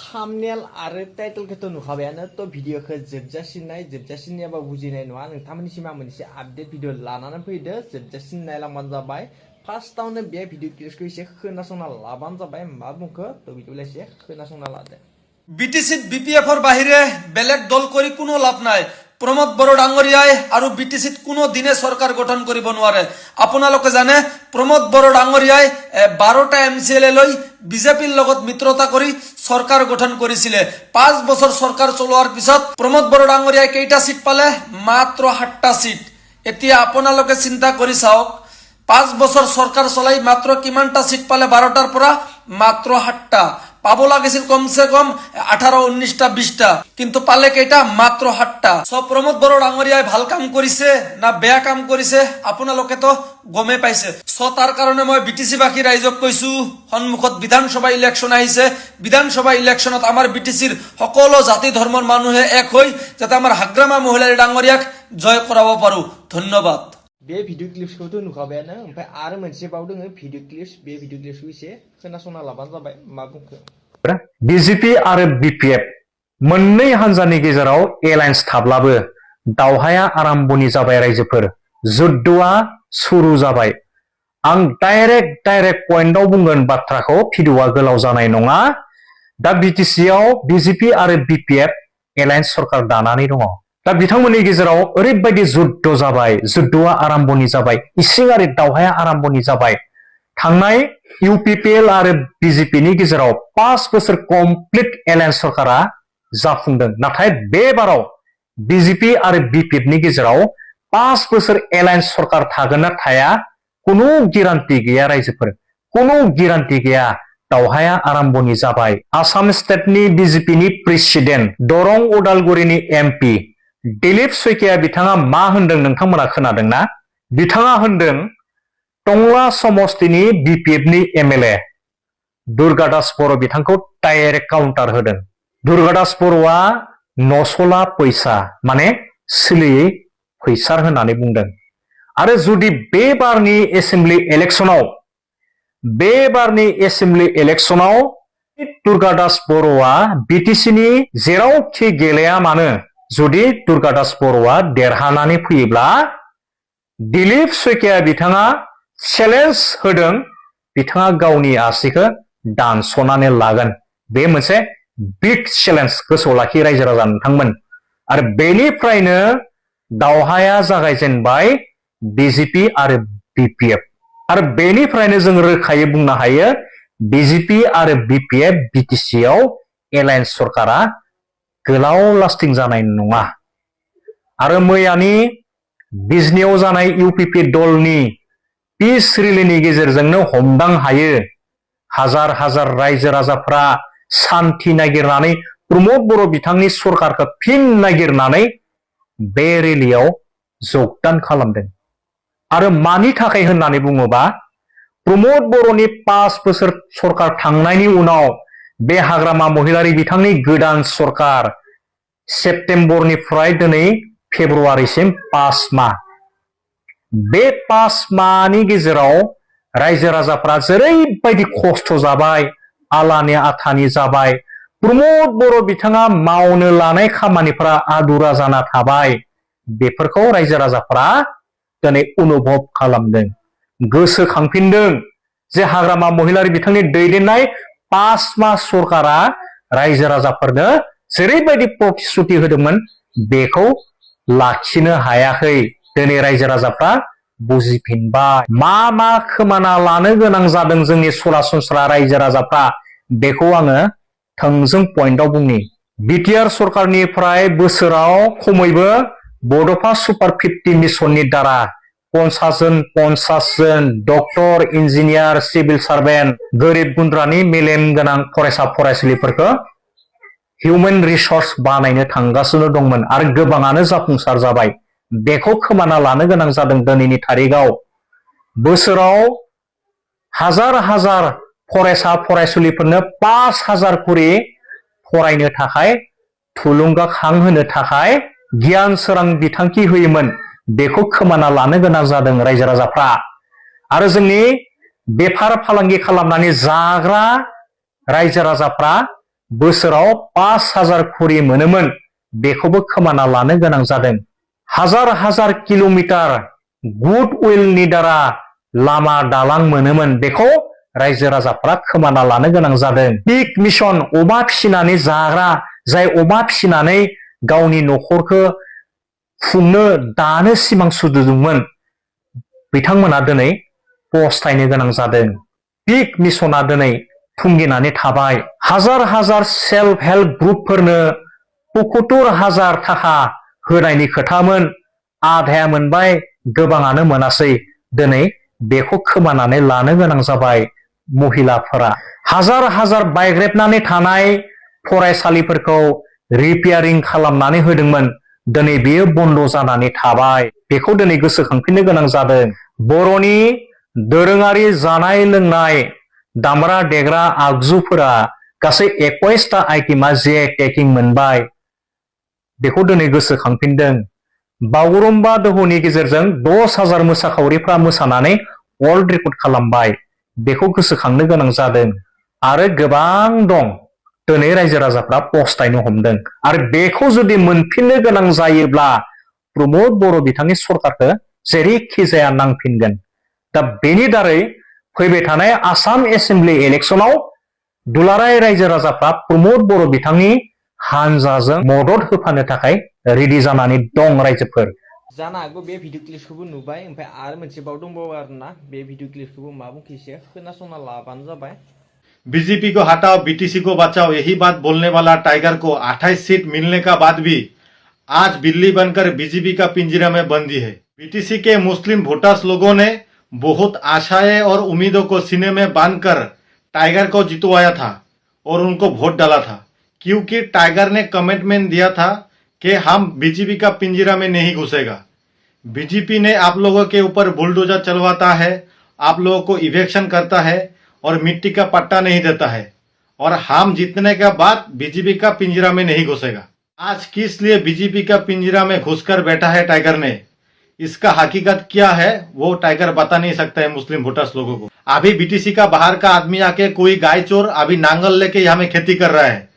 thumbnail आरो title खौथ' नुखाबायानो तो भिडिअखौ जोबजासिम नायाबा बुजिनाय नङा नोंथांमोननिसिम आं मोनसे आपडेट भिडिअ लानानै फैदो जोबजासिम नायलांबानो जाबाय फार्स्टआवनो बे भिडिअ क्लिपखौ एसे खोनासंना लाबानो जाबाय मा बुंखो तो भिडिअखौ एसे खोनासंना लादो বিটিসি বিপিএফৰ বাহিৰে বেলেগ দল কৰি কোনো লাভ নাই प्रमोद बरो डांगरियाय आरु बीटीसीत कोनो दिने सरकार गठन करिब नोवारे आपनालोके जाने प्रमोद बरो डांगरियाय 12टा एमसीएलए লৈ বিজেপিৰ লগত মিত্ৰতা কৰি सरकार गठन কৰিছিলে 5 বছৰ सरकार চলোৱাৰ পিছত प्रमोद बरो डांगरियाय কেইটা সিট পালে মাত্ৰ 7টা সিট এতিয়া आपनालोके চিন্তা কৰি চাওক 5 বছৰ सरकार চলাই মাত্ৰ কিমানটা সিট পালে 12টাৰ পৰা মাত্ৰ 7টা পাবো লাগিছিল কমসে কম 18 19টা 20টা কিন্তু পালে কেইটা মাত্ৰ 7টা সব प्रमोद बरो डांगरियाय ভাল কাম কৰিছে না বেয়া কাম কৰিছে আপোনালোকে তো গমে পাইছে সো তাৰ কাৰণে মই বিটিসি বাকি ৰাইজক কৈছো সন্মুখত বিধানসভা ইলেকশন আহিছে বিধানসভা ইলেকশনত আমাৰ বিটিসিৰ সকলো জাতি ধৰ্মৰ মানুহে এক হৈ যাতে আমাৰ হাগ্ৰামা মহিলাৰী ডাঙৰীয়াক জয় কৰাব পাৰো ধন্যবাদ बे भिडिअ क्लिप्सखौथ' नुखाबायानो ओमफ्राय आरो मोनसे बाव दोङो भिडिअ क्लिप्स बे भिडिअ क्लिप्सखौ एसे खोनासंना लाबानो जाबाय मा बुंखो बीजेपी आरो बीपीएफ मोननै हान्जानि गेजेराव एलायन्स थाब्लाबो दावहाया आराम्भनि जाबाय रायजोफोर जुद्धआ सुरु जाबाय आं डाइरेक्ट पइन्टआव बुंगोन बाथ्राखौ भिडिअआ गोलाव जानाय नङा दा बीटीसीआव बीजेपी आरो बीपीएफ एलायन्स सरकार दानानै दङ दा बिथांमोननि गेजेराव ओरैबायदि जुद्ध जाबाय जुद्धआ आराम्भनि जाबाय इसिङारि दावहाया आराम्भनि जाबाय थांनाय यूपीपीएल आरो बीजेपीनि गेजेराव 5 बोसोर कमप्लीट एलायन्स सरकारा जाफुंदों नाथाय बे बाराव बीजेपी आरो बीपीएफनि गेजेराव 5 बोसोर एलायन्स सरकार थागोन ना थाया कुनु गेरान्टि गैया रायजोफोर कुनु गेरान्टि गैया दावहाया आराम्भनि जाबाय आसाम स्टेटनि बीजेपीनि प्रेसिडेन्ट दरं उदालगुरिनि एमपि दिलीप सैकिया बिथाङा मा होनदों नोंथांमोना खोनादोंना बिथाङा होनदों टंला समष्टिनि बीपीएफनि एमएलए दुर्गादास बर' बिथांखौ डाइरेक्ट काउन्टार होदों दुर्गादास बर'आ नसला पैसा माने सोलियै फैसार होननानै बुंदों आरो जुदि बे बारनि एसेम्बलि इलेक्शनाव दुर्गादास बर'आ बीटीसीनि जेरावखि गेलेया मानो जुदि दुर्गादास बर'आ देरहानानै फैयोब्ला दिलीप सैकिया बिथाङा चेलेन्ज होदों बिथाङा गावनि आसिखौ दानस'नानै लागोन बे मोनसे बिग चेलेन्ज गोसोआव लाखि रायजो राजा नोंथांमोन आरो बेनिफ्रायनो दावहाया जागायजेनबाय बीजेपी आरो बीपीएफ आरो बेनिफ्रायनो जों रोखायै बुंनो हायो बीजेपी आरो बीपीएफ बीटीसीआव एलायन्स सरकारा गोलाव लास्टिं जानाय नङा आरो मैयानि बिजनियाव जानाय यूपीपी दलनि पिस रिलिनि गेजेरजोंनो हमदां हायो हाजार हाजार रायजो राजाफ्रा शान्ति नागिरनानै प्रमोद बर' बिथांनि सरकारखौ फिन नागिरनानै बे रेलियाव जगदान खालामदों आरो मानि थाखाय होननानै बुङोबा प्रमोद बर'नि 5 बोसोर सरकार थांनायनि उनाव बे हाग्रामा महिलारी बिथांनि गोदान सरकार सेप्तेम्बरनिफ्राय दिनै फेब्रुवारिसिम 5 माह बे 5 माहनि गेजेराव रायजो राजाफ्रा जेरैबायदि खस्थ' जाबाय आलानि आथानि जाबाय प्रमोद बर' बिथाङा मावनो लानाय खामानिफ्रा आदुरा जाना थाबाय बेफोरखौ रायजो राजाफ्रा दिनै अनुभव खालामदों गोसोखांफिनदों जे हाग्रामा महिलारी बिथांनि दैदेननाय 5 माह सरकारा रायजो राजाफोरनो जेरैबायदि प्रतिश्रुति होदोंमोन बेखौ लाखिनो हायाखै दिनै रायजो राजाफ्रा बुजिफिनबाय मा खोमाना लानो गोनां जादों जोंनि सरासनस्रा रायजो राजाफ्रा बेखौ आङो थोंजों पइन्टआव बुंनि बिटिआर सरकारनिफ्राय बोसोराव खमैबो बड'फा सुपार 50 मिशननि दारा 50 जन डक्टर इन्जिनियार सिभिल सार्भेन्ट गोरिब गुन्द्रानि मेलेम गोनां फरायसा फरायसुलिफोरखौ हिउमेन रिसोर्स बानायनो थांगासिनो दंमोन आरो गोबाङानो जाफुंसार जाबाय बेखौ खोमाना लानो गोनां जादों दिनैनि तारिखआव बोसोराव हाजार हाजार फरायसा फरायसुलिफोरनो 5000 करि फरायनो थाखाय थुलुंगाखांहोनो थाखाय गियान सोरां बिथांखि होयोमोन बेखौ खोमाना लानो गोनां जादों रायजो राजाफ्रा आरो जोंनि बेफार फालांगि खालामनानै जाग्रा रायजो राजाफ्रा बोसोराव 5,000 खरि मोनोमोन बेखौबो खोमाना लानो गोनां जादों। हाजार हाजार किल'मिटार गुड उइलनि दारा लामा दालां मोनोमोन बेखौ रायजो राजाफ्रा खोमाना लानो गोनां जादों। पिग मिशन अमा फिसिनानै जाग्रा जाय अमा फिसिनानै गावनि न'खरखौ खुंनो दानो सिमां सुजुदोंमोन बिथांमोना दिनै पस्तायनो गोनां जादों। पिग मिशना दिनै थुंगिनानै थाबाय। हाजार हाजार सेल्फ हेल्प ग्रुपफोरनो 75,000 थाखा होनायनि खोथामोन, आधाया मोनबाय, गोबाङानो मोनासै। दिनै बेखौ खोमानानै लानो गोनां जाबाय महिलाफोरा। हाजार हाजार बायग्रेबनानै थानाय फरायसालिफोरखौ रिपेयारिं खालामनानै होदोंमोन, दिनै बेयो बन्द जानानै थाबाय। बेखौ दिनै गोसोखांफिननो गोनां जादों। बर'नि दोरोङारि जानाय लोंनाय दामग्रा देग्रा आगजुफोरा गासै 21टा आइटेमा GI टेगिं मोनबाय। बेखौ दिनै गोसोखांफिनदों। बागुरुम्बा दोहौनि गेजेरजों 10,000 मोसाखावरिफ्रा मोसानानै वर्ल्ड रेकर्ड खालामबाय। बेखौ गोसोखांनो गोनां जादों। आरो गोबां दं। दिनै रायजो राजाफ्रा पस्तायनो हमदों। आरो बेखौ जुदि मोनफिननो गोनां जायोब्ला प्रमोद बर' बिथांनि सरकारखौ जेरैखि जाया नांफिनगोन। दा बेनि दारै फैबाय थानाय आसाम एसेम्बलि इलेक्सनाव दुलाराय रायजो राजाफ्रा प्रमोद बर' बिथांनि हानजाजों मदद होफानो थाखाय रेडि जानानै दं रायजोफोर। जानो हागौ बे भिडिअ क्लिपखौबो नुबाय, ओमफ्राय आरो मोनसे बाव दंबावो आरोना, बे भिडिअ क्लिपखौबो मा बुंखो एसे खोनासंना लाबानो जाबाय। बीजेपी को हटाओ, बीटीसी को बचाओ, यही बात बोलने वाला टाइगर को 28 सीट मिलने का बाद भी आज बिल्ली बनकर बीजेपी का पिंजरा में बंदी है। बीटीसी के मुस्लिम वोटर्स लोगों ने बहुत आशाएं और उम्मीदों को सीने में बांधकर टाइगर को जितवाया था और उनको वोट डाला था, क्योंकि टाइगर ने कमिटमेंट दिया था कि हम बीजेपी का पिंजरा में नहीं घुसेगा। बीजेपी ने आप लोगों के ऊपर बुलडोजर चलवाता है, आप लोगों को इवेक्शन करता है और मिट्टी का पट्टा नहीं देता है, और हम जीतने के बाद बीजेपी का पिंजरा में नहीं घुसेगा। आज किस लिए बीजेपी का पिंजरा में घुसकर बैठा है टाइगर ने, इसका हकीकत क्या है वो टाइगर बता नहीं सकता है मुस्लिम वोटर्स लोगों को। अभी बीटीसी का बाहर का आदमी आके कोई गाय चोर अभी नांगल लेके यहाँ में खेती कर रहा है,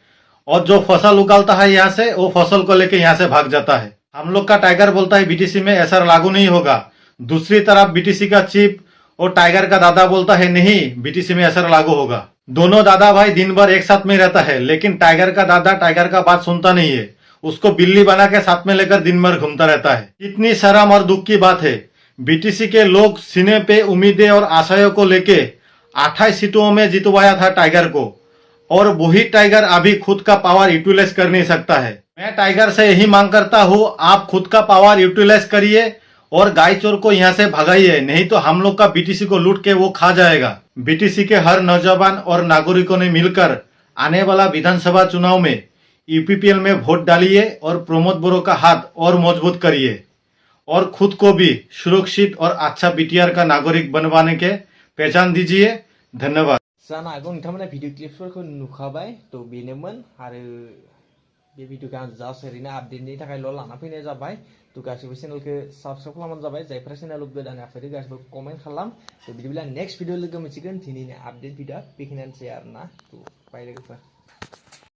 और जो फसल उगालता है यहाँ से वो फसल को लेके यहाँ से भाग जाता है। हम लोग का टाइगर बोलता है बीटीसी में एसआर लागू नहीं होगा, दूसरी तरफ बीटीसी का चीफ और टाइगर का दादा बोलता है नहीं बीटीसी में एसआर लागू होगा। दोनों दादा भाई दिन भर एक साथ में रहता है, लेकिन टाइगर का दादा टाइगर का बात सुनता नहीं है, उसको बिल्ली बना के साथ में लेकर दिन भर घूमता रहता है। कितनी शर्म और दुख की बात है। बीटीसी के लोग सीने पे उम्मीदें और आशाओं को लेके 28 सीटों में जितवाया था टाइगर को, और वही टाइगर अभी खुद का पावर यूटिलाइज कर नहीं सकता है। मैं टाइगर से यही मांग करता हूँ, आप खुद का पावर यूटिलाइज करिए और गाय चोर को यहाँ से भगाइए, नहीं तो हम लोग का बीटीसी को लूट के वो खा जाएगा। बीटीसी के हर नौजवान और नागरिकों ने मिलकर आने वाला विधानसभा चुनाव में यूपीपीएल में वोट डालिए और प्रमोद बोरो का हाथ और मजबूत करिए, और खुद को भी सुरक्षित और अच्छा बीटीआर का नागरिक बनवाने के पहचान दीजिए। धन्यवाद। जानो हागौ नोंथांमोना भिडिअ क्लिपफोरखौ नुखाबाय, तो बेनोमोन। आरो बे भिडिअखौ आं जास्ट ओरैनो आपडेटनि थाखायल' लाना फैनाय जाबाय। तो गासिबो चेनेलखौ साबस्क्राइब खालामबानो जाबाय। जायफ्रा चेनेलाव गोदान हाबफैदों गासिबो कमेन्ट खालाम। तो बिदिब्ला नेक्स्ट भिडिअ लोगो मोनसिगोन। दिनैनि आपडेट भिडिअ बेखिनियानोसै आरोना। तो बाय लोगोफोर।